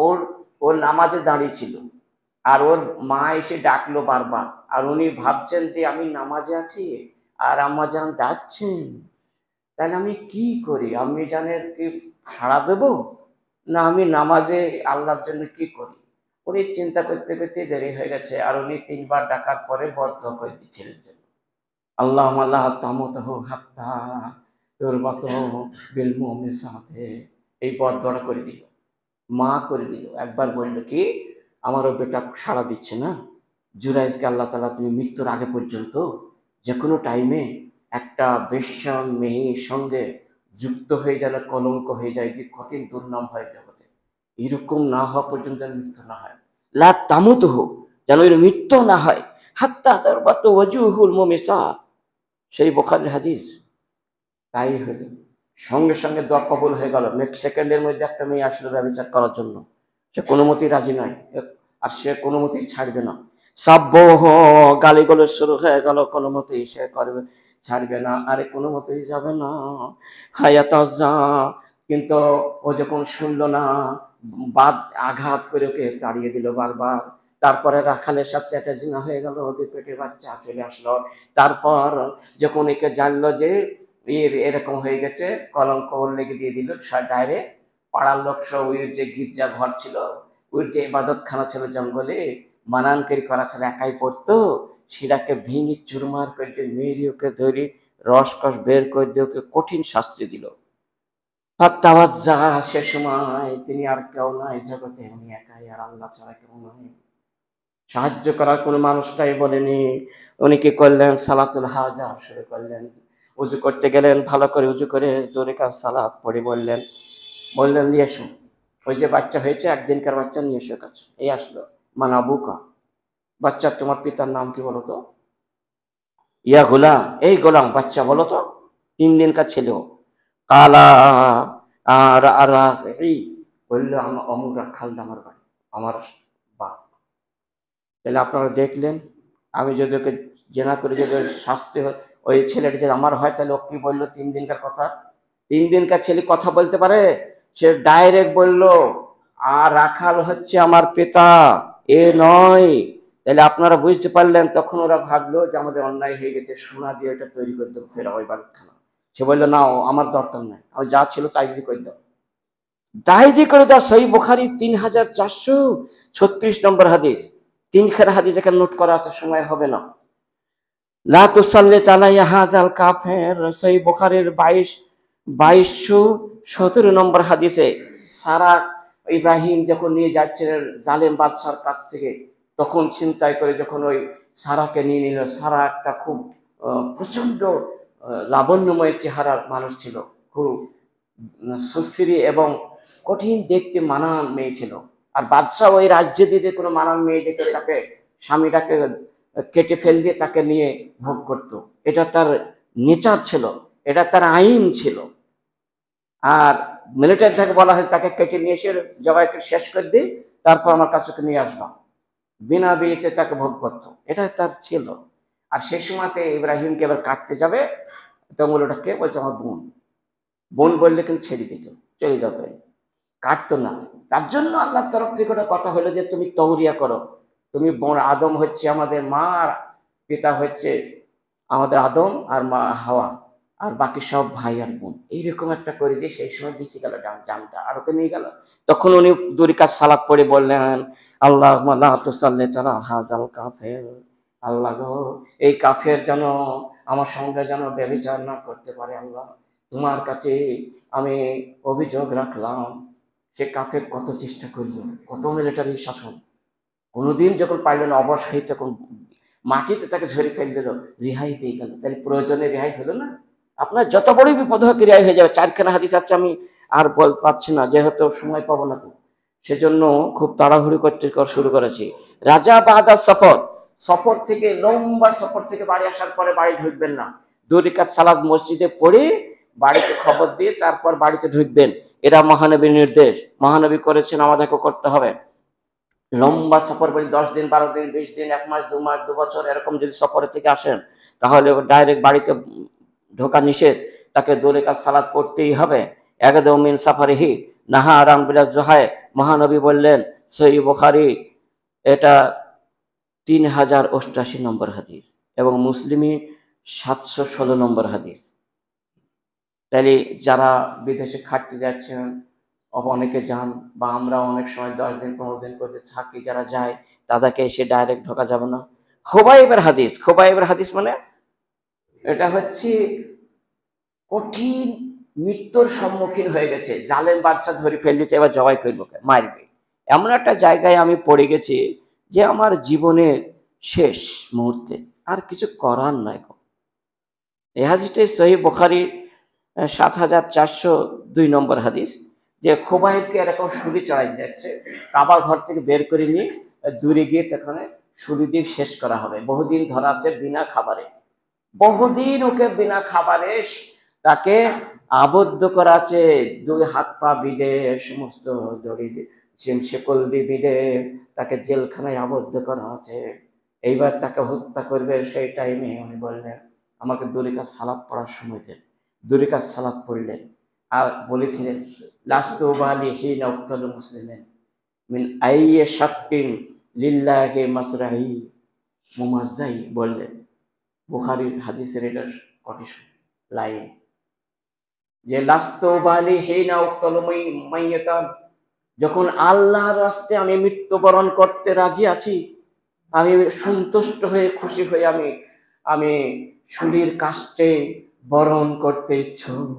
ওর ওর নামাজে দাঁড়িয়ে ছিল, আর ওর মা এসে ডাকলো বারবার, আর উনি ভাবছেন যে আমি নামাজে আছি আর আম্মা জান ডাকছেন, তাহলে আমি কি করি? আমি জানের কি সাড়া দেব, না আমি নামাজে আল্লাহর জন্য কি করি? উনি চিন্তা করতে করতে দেরি হয়ে গেছে, আর উনি 3বার ডাকার পরে বদ্ধ করে দিচ্ছিলেন, আল্লাহ আল্লাহ তামতাহ হাত্তা তোর মত বিল মুমিনের সাথে, এই বদদোয়া করে দিল, মা করে দিল। একবার বলল কি, আমারও বেটা সাড়া দিচ্ছে না, জুরাইজকে আল্লাহ তাআলা তুমি মৃত্যুর আগে পর্যন্ত যে কোনো টাইমে একটা বেশ্যা মেয়ের সঙ্গে যুক্ত হয়ে গেলে কলঙ্ক হয়ে যায়, কি কঠিন দুর্নাম হয় জগতে, এরকম না হওয়া পর্যন্ত যেন মৃত্যু না হয়, লা তামুতুহু, যেন এর মৃত্যু না হয়, হাত্তা তারবাত ওয়াজুহুল মুমিসা, সেই বুখারীর হাদিস। তাই হলো, সঙ্গে সঙ্গে দোয়া কবুল হয়ে গেল। নেক্সট সেকেন্ডের মধ্যে একটা মেয়ে আসলো ব্যবচার করার জন্য, সে কোনো মতেই রাজি নয়, আর সে কোনো মতেই ছাড়বে না। সাব্বহ, গালিগালাজ শুরু হয়ে গেল, কোনো মতেই সে করবে, ছাড়বে না, আরে কোনো মতেই যাবে না। হায়াতাজা, কিন্তু ও যখন শুনলো না, বাদ আঘাত করে ওকে তাড়িয়ে দিল বারবার। তারপরে রাখালের সাথে একটা জিনা হয়ে গেল, ওদের পেটে বাচ্চা চলে আসলো। তারপর যখন একে জানলো যে এরকম হয়ে গেছে, কলঙ্ক ওর লেগে দিয়ে দিল ডাইরেক্ট। পাড়ার লোক সব, ওই যে গির্জা ঘর ছিল, ওই যে ইবাদত খানা ছিল জঙ্গলে, মানানকারী করা ছিল, একাই পড়তো, সেটাকে ভেঙে চুরমার করে দিয়ে মেরে ওকে ধরে রসকস বের করে দিয়ে ওকে কঠিন শাস্তি দিল। ফাত্তাওয়াজ্জা, সে সময় তিনি আর কেউ নাই জগতে, উনি একাই, আর আল্লাহ ছাড়া কেউ নাই, সাহায্য করার কোনো মানুষটাই বলেনি। উনি কি করলেন, সালাতুল হাজা শুরু করলেন। উজু করতে গেলেন, ভালো করে উজু করে 2 রাকাত সালাত পড়ে বললেন নিয়ে এসো, ওই যে বাচ্চা হয়েছে একদিনকার বাচ্চা নিয়ে এসো কাছে। এই আসলো, মানা বুকা, বাচ্চা তোমার পিতার নাম কি বলো তো? ইয়া গোলাম, এই গোলাম বাচ্চা বলো তো, 3 দিনকার ছেলেও। কালা আর আর এই বললো, আমার অমুক রাখাল আমার বাড়ি, আমার বাপ। তাহলে আপনারা দেখলেন, আমি যদি ওকে জেনা করে যদি শাস্তি হয়, ওই ছেলেটি যদি আমার হয়, তাহলে ও কি বললো 3 দিনকার কথা? 3 দিনকার ছেলে কথা বলতে পারে? সে ডাইরেক্ট বলল, আর রাখাল হচ্ছে আমার পিতা, এ নয়। তাহলে আপনারা বুঝতে পারলেন, তখন ওরা ভাবলো যে আমাদের অন্যায় হয়ে গেছে, সোনা দিয়ে এটা তৈরি করে দেবো ফেরা ওই বালখানা। সে বললো না, আমার দরকার নাই, আমার যা ছিল তাই দিয়ে করে দাও, তাই দিয়ে করে দাও। সহিহ বুখারী 3436 নম্বর হাদিস, 3 হাদিস এখানে নোট করা তো সময় হবে না। লা তুসাল্লি আলাইয়া হাযাল কাফের, সহিহ বুখারীর 2217 নম্বর হাদিসে, সারা ইব্রাহিম যখন নিয়ে যাচ্ছিলেন জালেম বাদশার কাছ থেকে, তখন ছিনতাই করে যখন ওই সারাকে নিয়ে নিল। সারা একটা খুব প্রচন্ড লাবণ্যময় চেহারার মানুষ ছিল, খুব সুশ্রী এবং কঠিন দেখতে মানান মেয়ে ছিল। আর বাদশাহ ওই রাজ্যে যদি কোনো মানান মেয়ে যেত, তাকে স্বামীটাকে কেটে ফেল দিয়ে তাকে নিয়ে ভোগ করত। এটা তার নেচার ছিল, এটা তার আইন ছিল। আর মিলিটারি থেকে বলা হয় তাকে কেটে নিয়ে এসে জবাইকে শেষ করে দিই, তারপর আমার কাছে নিয়ে আসবা, বিনা বিয়েতে তাকে ভোগ করতো, এটা তার ছিল। আর সেই সময়তে ইব্রাহিমকে এবার কাটতে যাবে, তখন ওটা কে বলছে, আমার বোন। বোন বললে কিন্তু ছেড়ে দিত, চলে যেত, কাটতো না। তার জন্য আল্লাহর তরফ থেকে ওটা কথা হলো যে তুমি তওরিয়া করো, তুমি আদম হচ্ছে আমাদের মা, আর পিতা হচ্ছে আমাদের আদম, আর মা হাওয়া, আর বাকি সব ভাই আর বোন, এইরকম একটা করে দিয়ে সেই সময় বেঁচে গেল জানটা, আর ওকে নিয়ে গেল। তখন উনি 2 রাকাত সালাত পড়ে বললেন, আল্লাহ লা তুসাল্লি আলা হাযাল কাফের, আল্লাহ গো, এই কাফের যেন আমার সঙ্গে যেন ব্যভিচার না করতে পারে, আল্লাহ তোমার কাছে আমি অভিযোগ রাখলাম। সে কাফের কত চেষ্টা করলো, কত মিলিটারি শাসন, কোনোদিন যখন পাইল না, অবশ হয়ে তখন মাটিতে তাকে ঝরে ফেল দিল, রেহাই পেয়ে গেল। তাহলে প্রয়োজনে রেহাই হলো না? আপনার যত বড়ই বিপদ হোক রেহাই হয়ে যাবে। 4খানা হাদিস আছে, আমি আর পাচ্ছি না, যেহেতু সময় পাবো না, সেজন্য খুব তাড়াহুড়ো করতে শুরু করেছি। রাজা বাহাদুর সফর, সফর থেকে লম্বা সফর থেকে বাড়ি আসার পরে বাড়ি ঢুকবেন না, 2 রাকাত সালাত মসজিদে পড়ে বাড়িতে খবর দিয়ে তারপর বাড়িতে ঢুকবেন। এরা মহানবীর নির্দেশ, মহানবী করেছেন, আমাদেরকে করতে হবে। লম্বা সফর বলি 10 দিন, 12 দিন, 20 দিন, 1 মাস, 2 মাস, 2 বছর, এরকম যদি সফরে থেকে আসেন, তাহলে ডাইরেক্ট বাড়িতে ঢোকা নিষেধ। তাকে 2 রাকাত সালাত পড়তেই হবে। একদম মিন সাফারিহি নাহা আরাম বিলাস জোহায়, মহানবী বললেন, সহিহ বুখারী এটা 3088 নম্বর হাদিস এবং মুসলিমই 716 নম্বর হাদিস। তাইলে যারা বিদেশে খাটতে যাচ্ছেন, অনেকে যান, বা আমরা অনেক সময় 10 দিন 15 দিন করতে থাকি, যারা যায় তাদেরকে এসে ডাইরেক্ট ঢোকা যাবে না। খোবাইবের হাদিস, খোবাইবের হাদিস মানে এটা হচ্ছে কঠিন মৃত্যুর সম্মুখীন হয়ে গেছে, জালেম বাদশা ধরে ফেলতেছে, এবার জবাই করবো, মারবে, এমন একটা জায়গায় আমি পড়ে গেছি যে আমার জীবনের শেষ মুহূর্তে আর কিছু করার নাই। এই হাদিসটাই সহিহ বুখারী 7402 নম্বর হাদিস, যে খোবাইবকে এরকম ছুরি চড়াই যাচ্ছে, কাবা ঘর থেকে বের করে নিয়ে দূরে গিয়ে তখন ছুরি দিয়ে শেষ করা হবে। বহুদিন ধরা আছে বিনা খাবারে, বহুদিন ওকে বিনা খাবারে তাকে আবদ্ধ করা আছে, 2 হাত পা বিঁধে সমস্ত দড়ি শেকল দিয়ে বিঁধে তাকে জেলখানায় আবদ্ধ করা আছে। এইবার তাকে হত্যা করবে, সেই টাইমে উনি বললেন, আমাকে 2 রাকাত সালাত পড়ার সময় দেন। 2 রাকাত সালাত পড়লেন আর বলেছিলেন, লাস্তু বালি হিনা উক্তালু মুসলিমিন মিন আইয়ি শাক্কিন লিল্লাহি মাসরাহি মুমাজ্জাই বললেন। বুখারীর হাদিসের এটা কটি লাইন, যে লাস্তু বালি হিনা উক্তালু মাইয়াতান, যখন আল্লাহর রাস্তায় আমি মৃত্যুবরণ করতে রাজি আছি, আমি সন্তুষ্ট হয়ে খুশি হয়ে আমি শুলির কাষ্টে বরণ করতে ইচ্ছুক,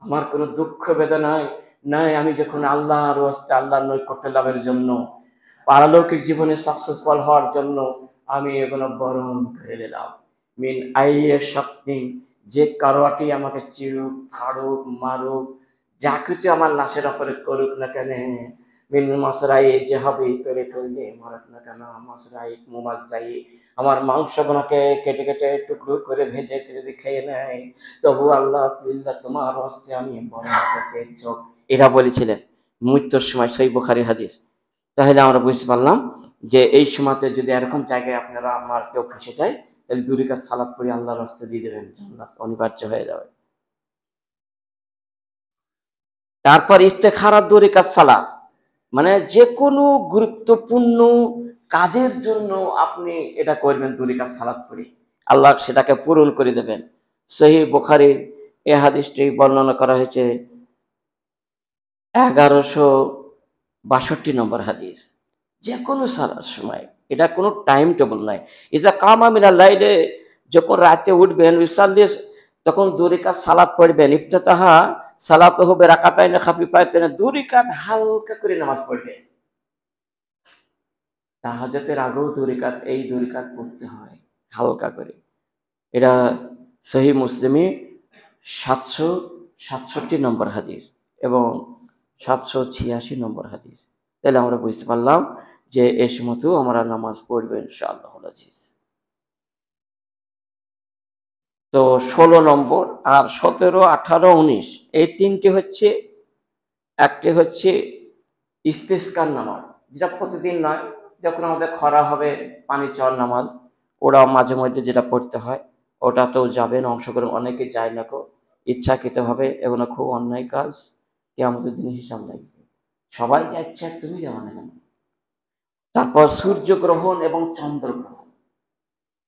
আমার কোনো দুঃখ বেদনায় নাই। আমি যখন আল্লাহর রাস্তায় আল্লাহর নৈকট্য লাভের জন্য, পারলৌকিক জীবনে সাকসেসফুল হওয়ার জন্য আমি এগুলো বরণ করে নিলাম। মিন আইয়ে স্বপ্নি, যে কারোয়াটি আমাকে চিরুক, ফাড়ুক, মারুক, যা কিছু আমার লাশের ওপরে করুক না কেন, মিন মাসরাই, যে হবে করে ফেললে মারুক না কেন, মাসরাই মুমাজ্জাই, আমার মাংসগুলোকে কেটে কেটে টুকরো করে ভেজে যদি খেয়ে নেয়, তবু আল্লাহ তোমার হস্তে আমি বরণ করতে ইচ্ছুক। এরা বলেছিলেন মৃত্যুর সময়, সহিহ বুখারীর হাদিস। তাহলে আমরা বুঝতে পারলাম যে এই সময়তে যদি এরকম জায়গায় আপনারা আমার কেউ ফেসে যায়, তাহলে 2 রাকাত সালাত পড়ে আল্লাহর রাস্তায় দিয়ে দেবেন, জান্নাত অনিবার্য হয়ে যাবে। তারপর ইস্তেখারাত 2 রাকাত সালাত, মানে যে কোনো গুরুত্বপূর্ণ কাজের জন্য আপনি এটা করবেন, 2 রাকাত সালাত পড়ে আল্লাহ সেটাকে পূরণ করে দেবেন। সহিহ বুখারীর এই হাদিসটি বর্ণনা করা হয়েছে 1162 নম্বর হাদিস। যে কোনো সালার সময়, এটা কোনো টাইম টেবল নাই। ইজা কামা মিনাল লাইলে, যখন রাতে উঠবেন, ইসাল্লি, তখন 2 রাকাত সালাত পড়বেন। ইফতাতাহা সালাতুহু বিরাকাতাইন খাফিফাতাইন, 2 রাকাত হালকা করে নামাজ পড়বেন। তাহাজ্জুদের আগেও 2 রাকাত, এই 2 রাকাত পড়তে হয় হালকা করে। এটা সহিহ মুসলিমে 767 নম্বর হাদিস এবং 786 নম্বর হাদিস। তাহলে আমরা বুঝতে পারলাম যে এই সময়তেও আমরা নামাজ পড়বো ইনশাআল্লাহুল আজিজ। তো 16 নম্বর আর 17, 18, 19 এই তিনটি হচ্ছে, একটি হচ্ছে ইস্তিসকার নামাজ, যেটা প্রতিদিন নয়, যখন আমাদের খরা হবে পানি চাওয়ার নামাজ, ওরা মাঝে মধ্যে যেটা পড়তে হয়, ওটাতেও যাবেন, অংশগ্রহণ, অনেকে যায় না, ইচ্ছাকৃতভাবে, এগুলো খুব অন্যায় কাজ, কিয়ামতের দিনে হিসাব লাগবে। সবাই যাচ্ছে, তুমি যাও না কেন? তারপর সূর্যগ্রহণ এবং চন্দ্রগ্রহণ,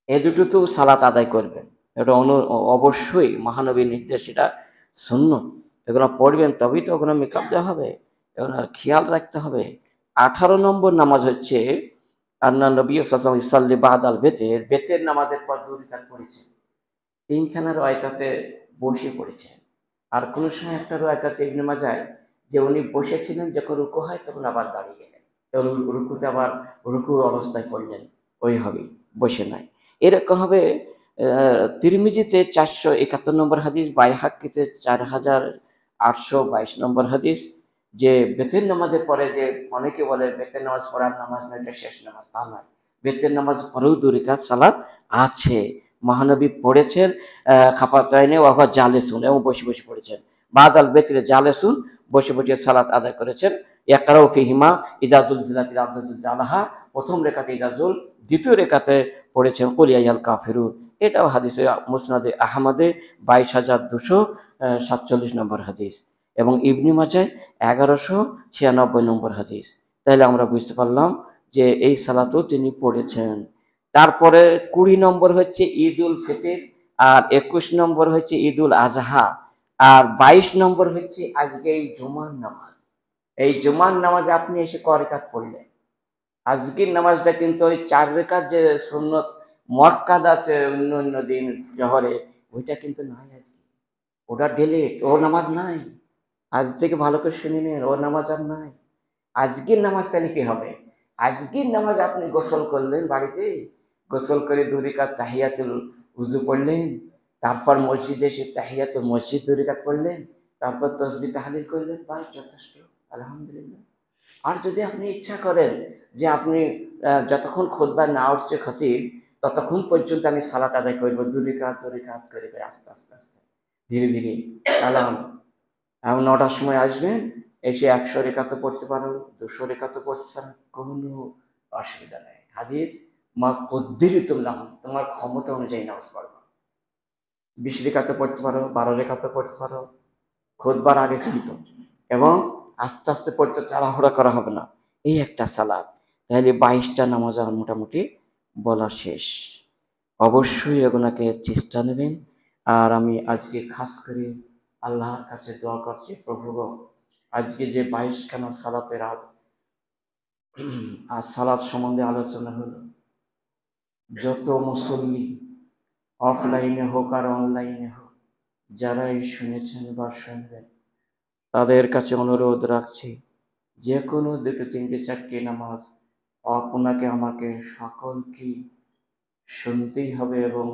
এ দুটোতেও সালাত আদায় করবেন। এটা অবশ্যই মহানবীর নির্দেশ, এটা সুন্নত, এগুলো পড়বেন, তবেই তো ওগুলো মেকআপ দেওয়া হবে, এগুলো খেয়াল রাখতে হবে। 18 নম্বর নামাজ হচ্ছে আন্না নবী সাল্লাল্লাহু আলাইহি ওয়াসাল্লাম ইসাল্লি বাদাল বেতের, বেতের নামাজের পর 2 রাকাত পড়েছেন। 3খানা রাকাতে বসে পড়েছেন। আর কোন সময় একটা রাকাতে ইবনে মাজাহ, যে উনি বসেছিলেন, যখন রুকু হয় তখন আবার দাঁড়িয়ে গেলেন, তখন রুকুতে আবার রুকুর অবস্থায় পড়লেন, ওই হবে, বসে নাই। এরকম হবে তিরমিজিতে 471 নম্বর হাদিস, বাইহাকিতে 4822 নম্বর হাদিস, যে বেতের নামাজের পরে, যে অনেকে বলে বেতের নামাজ পড়ার নামাজ না, এটা শেষ নামাজ, তা নয়। বেতের নামাজ পরেও 2 রাকাত সালাত আছে, মহানবী পড়েছেন। খাফাতাইনে ওয়া জালেসুন, এবং বসে বসে পড়েছেন। বাদাল বেতরে জালেসুন, বসে বসে সালাত আদায় করেছেন। ইয়াকরাউ ফিহিমা ইযা যুলজিলাতিল আরদু জিলজালাহা, প্রথম রাকাতে ইজাজুল, দ্বিতীয় রাকাতে পড়েছেন কুল ইয়া আইয়ুহাল কাফিরুন। এটাও হাদিসে মুসনাদে আহমদে 22,247 নম্বর হাদিস, এবং ইবনে মাজায় 1196 নম্বর হাদিস। তাহলে আমরা বুঝতে পারলাম যে এই সালাতও তিনি পড়েছেন। তারপরে 20 নম্বর হচ্ছে ঈদ উল ফিতর, আর 21 নম্বর হচ্ছে ঈদ উল আজহা, আর 22 নম্বর হচ্ছে আজকে এই জুমার নামাজ। এই জুমার নামাজে আপনি এসে ক রেকাত পড়লেন? আজকের নামাজটা কিন্তু ওই 4 রেকাত যে সুন্নত মুআক্কাদ আছে অন্য অন্য দিন জহরে, ওইটা কিন্তু নাই আজকে, ওটা ডিলিট, ও নামাজ নাই। আজ থেকে ভালো করে শুনে নেন, ও নামাজ আর নাই। আজকের নামাজ তাহলে কি হবে? আজকের নামাজ আপনি গোসল করলেন বাড়িতে, গোসল করে 2 রেকাত তাহিয়াতুল উযু পড়লেন, তারপর মসজিদে এসে তাহিয়াতুল মসজিদ 2 রেকাত পড়লেন, তারপর তাসবিহ তাহলিল করলেন, বাস যথেষ্ট, আলহামদুলিল্লাহ। আর যদি আপনি ইচ্ছা করেন যে আপনি যতক্ষণ খুতবা না উঠছে খতিব, ততক্ষণ পর্যন্ত আমি সালাত আদায় করবো 2 রেকাত 2 রেকাত করে করে, আস্তে আস্তে আস্তে ধীরে ধীরে, সালাম। এখন 9টার সময় আসবেন, এসে 100 রেকাতও পড়তে পারো, 200 রেকাতও পড়তে পারো, কোনো অসুবিধা নেই। হাদিস মা কদ্দিরিতুল্লাহ, তোমার ক্ষমতা অনুযায়ী নামাজ পড়বা। 20 রেকাতও পড়তে পারো, 12 রেকাতও পড়তে পারো, খুতবার আগে কিন্তু, এবং আস্তে আস্তে পড়তে, তাড়াহুড়া করা হবে না। এই একটা সালাত। তাহলে 22টা নামাজ আমার মোটামুটি বলা শেষ। অবশ্যই এগুলোকে চেষ্টা নেবেন। আর আমি আজকে খাস করে আল্লাহর কাছে দোয়া করছি, প্রভু গো, আজকে যে 22খানা সালাতের আর সালাত সম্বন্ধে আলোচনা হলো, যত মুসল্লি অফলাইনে হোক আর অনলাইনে হোক, যারাই শুনেছেন বা শুনবেন, তাদের কাছে অনুরোধ রাখছি, যে কোনো 2, 3, 4টি নামাজ আপনাকে আমাকে সকলকে শুনতেই হবে এবং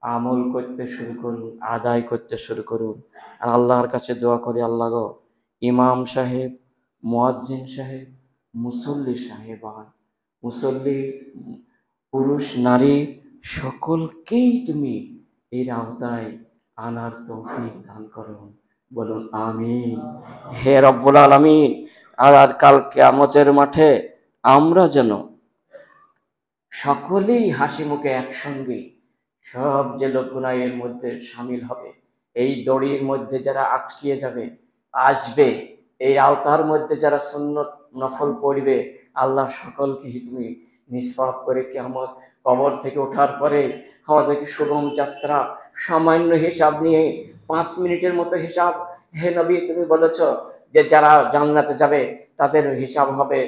আমল করতে শুরু করুন, আদায় করতে শুরু করুন। আর আল্লাহর কাছে দোয়া করি, আল্লাহ গো, ইমাম সাহেব, মুয়াজ্জিন সাহেব, মুসল্লি সাহেবান, মুসল্লি পুরুষ নারী সকলকেই তুমি এর আওতায় আনার তৌফিক দান করুন, বলুন আমিন। হে রব্বুল আলামিন, আর কাল কিয়ামতের মাঠে আমরা যেন সকলেই হাসি মুখে একসঙ্গে, সব যে লোকগুলা এর মধ্যে সামিল হবে, এই দড়ির মধ্যে যারা আটকিয়ে যাবে, আসবে এই আওতার মধ্যে যারা সুন্নত নফল পড়বে, আল্লাহ সকলকে তুমি নিষ্পাপ করে কিয়ামত কবর থেকে ওঠার পরে আমাদেরকে সুগম যাত্রা, সামান্য হিসাব নিয়ে 5 মিনিটের মতো হিসাব, হে নবী তুমি বলেছ যে যারা জান্নাতে যাবে তাদের হিসাব হবে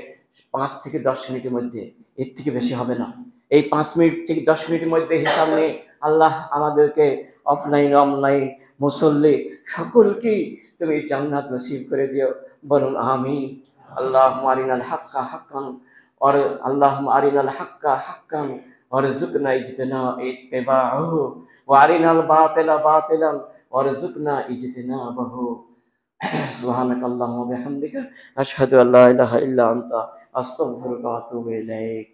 5 থেকে 10 মিনিটের মধ্যে, এর থেকে বেশি হবে না। এই 5 মিনিট থেকে 10 মিনিটের মধ্যে হিসাব নিয়ে আল্লাহ আমাদেরকে অফলাইন অনলাইন মুসল্লি সকলকেই তুমি জান্নাত নসিব করে দিও, বলুন আমিন। আল্লাহুম্মা আরিনাল হাক্কা হাক্কান और अल्लाहुम्मा अरिनल हक्का हक्कन वरज़ुक़ना इत्तिबाअहु व अरिनल बातिला बातिलन वरज़ुक़ना इज्तिनाबहु। सुब्हानकल्लाहुम्मा व बिहम्दिका अशहदु अल्ला इलाहा इल्ला अंता अस्तगफिरुका व अतूबु इलैक।